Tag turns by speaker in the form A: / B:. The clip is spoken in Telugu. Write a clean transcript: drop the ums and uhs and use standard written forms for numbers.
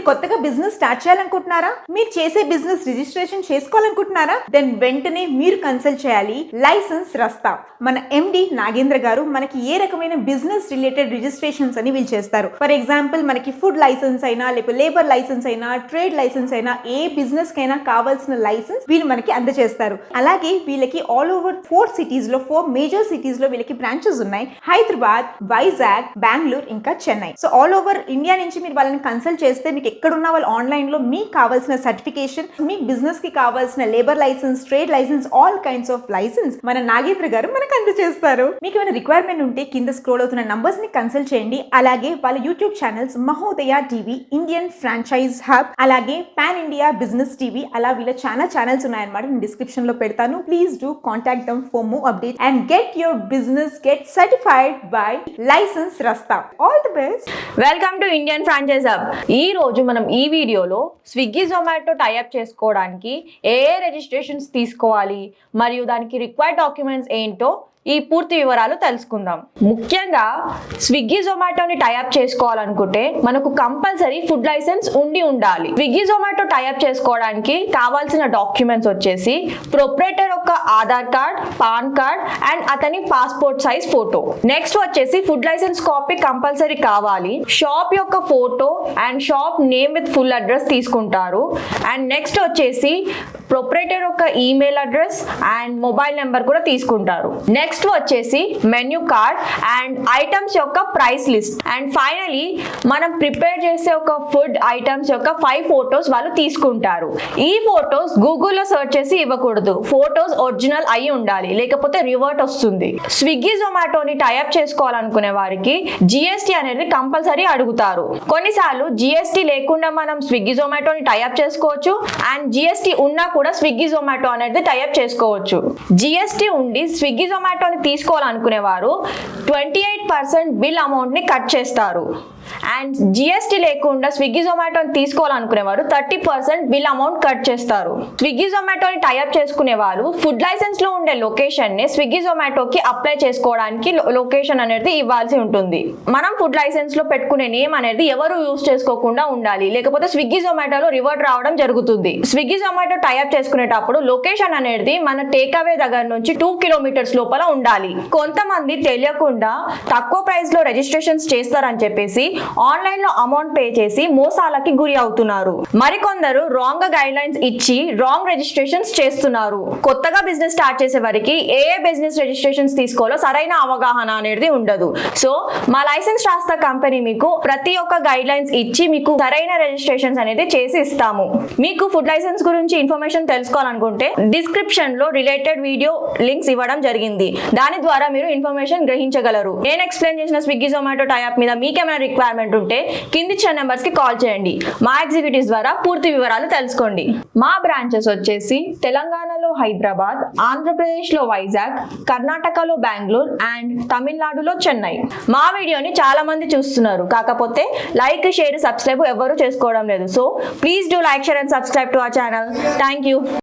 A: మీరు కొత్తగా బిజినెస్ స్టార్ట్ చేయాలనుకుంటున్నారా? మీరు చేసే బిజినెస్ రిజిస్ట్రేషన్ చేసుకోవాలనుకుంటున్నారా? దెన్ వెంటనే మీరు కన్సల్ట్ చేయాలి లైసెన్స్ రస్తా. మన ఎండి నాగేంద్ర గారు మనకి ఏ రకమైన బిజినెస్ రిలేటెడ్ రిజిస్ట్రేషన్స్ అని వీళ్ళు చేస్తారు. ఫర్ ఎగ్జాంపుల్ మనకి ఫుడ్ లైసెన్స్ అయినా, లేకపోతే లేబర్ లైసెన్స్ అయినా, ట్రేడ్ లైసెన్స్ అయినా, ఏ బిజినెస్ కైనా కావాల్సిన లైసెన్స్ వీళ్ళు మనకి అందజేస్తారు. అలాగే వీళ్ళకి ఆల్ ఓవర్ 4 మేజర్ సిటీస్ లో వీళ్ళకి బ్రాంచెస్ ఉన్నాయి. హైదరాబాద్, వైజాగ్, బెంగళూరు, ఇంకా Chennai. So all over India నుంచి మీరు వాళ్ళని కన్సల్ట్ చేస్తే మీకు ఎక్కడున్నా వాళ్ళు ఆన్లైన్ లో మీకు కావాల్సిన సర్టిఫికేషన్, మీ బిజినెస్ కి కావాల్సిన labour license, trade license, all kinds of license మన నాగేంద్ర గారు మనకు అందజేస్తారు. మీకు ఏమైనా రిక్వైర్మెంట్ ఉంటే కింద స్క్రోల్ అవుతున్న నంబర్స్ ని కన్సల్ట్ చేయండి. అలాగే వాళ్ళ YouTube channels Mahodaya TV, Indian franchise hub, అలాగే పాన్ ఇండియా బిజినెస్ టీవీ, అలా వీళ్ళ చాలా ఛానల్స్ ఉన్నాయన్నమాట. నేను డిస్క్రిప్షన్ లో పెడతాను. Please do contact them for more update and get your business get certified by licence Rasta. All the best.
B: Welcome to Indian franchise hub. ఈ రోజు మనం ఈ వీడియోలో స్విగ్గీ జొమాటో టైఅప్ చేసుకోవడానికి ఏ రిజిస్ట్రేషన్స్ తీసుకోవాలి మరియు దానికి రిక్వైర్డ్ డాక్యుమెంట్స్ ఏంటో ఈ పూర్తి వివరాలు తెలుసుకుందాం. ముఖ్యంగా స్విగ్గీ జొమాటోని టైఅప్ చేసుకోవాలనుకుంటే మనకు కంపల్సరీ ఫుడ్ లైసెన్స్ ఉండాలి. స్విగ్గీ జొమాటో టైఅప్ చేసుకోవడానికి కావాల్సిన డాక్యుమెంట్స్ వచ్చేసి ప్రొప్రైటర్ యొక్క Aadhaar card, pan card and అతని పాస్పోర్ట్ సైజ్ ఫోటో. నెక్స్ట్ వచ్చేసి ఫుడ్ లైసెన్స్ కాపీ కంపల్సరీ కావాలి. షాప్ యొక్క photo and shop name with full address తీసుకుంటారు. అండ్ నెక్స్ట్ వచ్చేసి ప్రొప్రైటర్ యొక్క email address and mobile number కూడా తీసుకుంటారు. నెక్స్ట్ వచ్చేసి మెన్యూ కార్డ్ అండ్ ఐటమ్స్ యొక్క ప్రైస్ లిస్ట్. అండ్ ఫైనలీ మనం ప్రిపేర్ చేసే ఒక ఫుడ్ ఐటమ్స్ యొక్క 5 ఫోటోస్ వాళ్ళు తీసుకుంటారు. ఈ ఫోటోస్ గూగుల్లో సెర్చ్ చేసి ఇవ్వకూడదు. ఫోటోస్ ఒరిజినల్ అయి ఉండాలి, లేకపోతే రివర్ట్ వస్తుంది. స్విగ్గీ జొమాటోని టైఅప్ చేసుకోవాలనుకునే వారికి జిఎస్టీ అనేది కంపల్సరీ అడుగుతారు. కొన్నిసార్లు జిఎస్టీ లేకుండా మనం స్విగ్గీ జొమాటోని టైఅప్ చేసుకోవచ్చు అండ్ జిఎస్టీ ఉన్నా కూడా స్విగ్గీ జొమాటో అనేది టైఅప్ చేసుకోవచ్చు. జిఎస్టీ ఉండి స్విగ్గీ జొమాటోని తీసుకోవాలనుకునేవారు 28% బిల్ అమౌంట్ ని కట్ చేస్తారు. అండ్ జిఎస్టీ లేకుండా స్విగ్గీ జొమాటోని తీసుకోవాలనుకునేవారు 30% బిల్ అమౌంట్ కట్ చేస్తారు. స్విగ్గీ జొమాటోని టైఅప్ చేసుకునే వాళ్ళు ఫుడ్ లైసెన్స్ లో ఉండే లొకేషన్ ని స్విగ్గీ జొమాటోకి అప్లై చేసుకోవడానికి లొకేషన్ అనేది ఇవ్వాల్సి ఉంటుంది. మనం ఫుడ్ లైసెన్స్ లో పెట్టుకునే నేమ్ అనేది ఎవరు యూజ్ చేసుకోకుండా ఉండాలి, లేకపోతే స్విగ్గీ జొమాటోలో రివర్ట్ రావడం జరుగుతుంది. స్విగ్గీ జొమాటో టైఅప్ చేసుకునేటప్పుడు లొకేషన్ అనేది మన టేక్ అవే దగ్గర నుంచి 2 కిలోమీటర్స్ లోపల ఉండాలి. కొంతమంది తెలియకుండా తక్కువ ప్రైస్ లో రిజిస్ట్రేషన్స్ చేస్తారని చెప్పేసి ఆన్లైన్ లో అమౌంట్ పే చేసి మోసాలకి గురి అవుతున్నారు. మరికొందరు రాంగ్ గైడ్ లైన్స్ ఇచ్చి రాంగ్ రిజిస్ట్రేషన్స్ చేస్తున్నారు. కొత్తగా బిజినెస్ స్టార్ట్ చేసే వారికి ఏ బిజినెస్ రిజిస్ట్రేషన్స్ తీసుకోవాలో సరైన అవగాహన అనేది ఉండదు. సో మా లైసెన్స్ రాస్తా కంపెనీ మీకు ప్రతి ఒక్క గైడ్ లైన్స్ ఇచ్చి మీకు సరైన రిజిస్ట్రేషన్స్ అనేది చేసి ఇస్తాము. మీకు ఫుడ్ లైసెన్స్ గురించి ఇన్ఫర్మేషన్ తెలుసుకోవాలనుకుంటే డిస్క్రిప్షన్ లో రిలేటెడ్ వీడియో లింక్స్ ఇవ్వడం జరిగింది. దాని ద్వారా మీరు ఇన్ఫర్మేషన్ గ్రహించగలరు. నేను ఎక్స్ప్లెయిన్ చేసిన స్విగ్గీ జొమాటో టైఅప్ మీద మీకేమైనా రిక్వైర్మెంట్ ఉంటే కింది ఇచ్చిన నెంబర్స్ కి కాల్ చేయండి. మా ఎగ్జిక్యూటివ్స్ ద్వారా పూర్తి వివరాలు తెలుసుకోండి. మా బ్రాంచెస్ వచ్చేసి తెలంగాణలో హైదరాబాద్, ఆంధ్రప్రదేశ్ లో వైజాగ్, కర్ణాటకలో బెంగళూరు అండ్ తమిళనాడులో చెన్నై. మా వీడియోని చాలా మంది చూస్తున్నారు, కాకపోతే లైక్, షేర్, సబ్స్క్రైబ్ ఎవరు చేసుకోవడం లేదు. So please do like, share and subscribe to our channel. Thank you.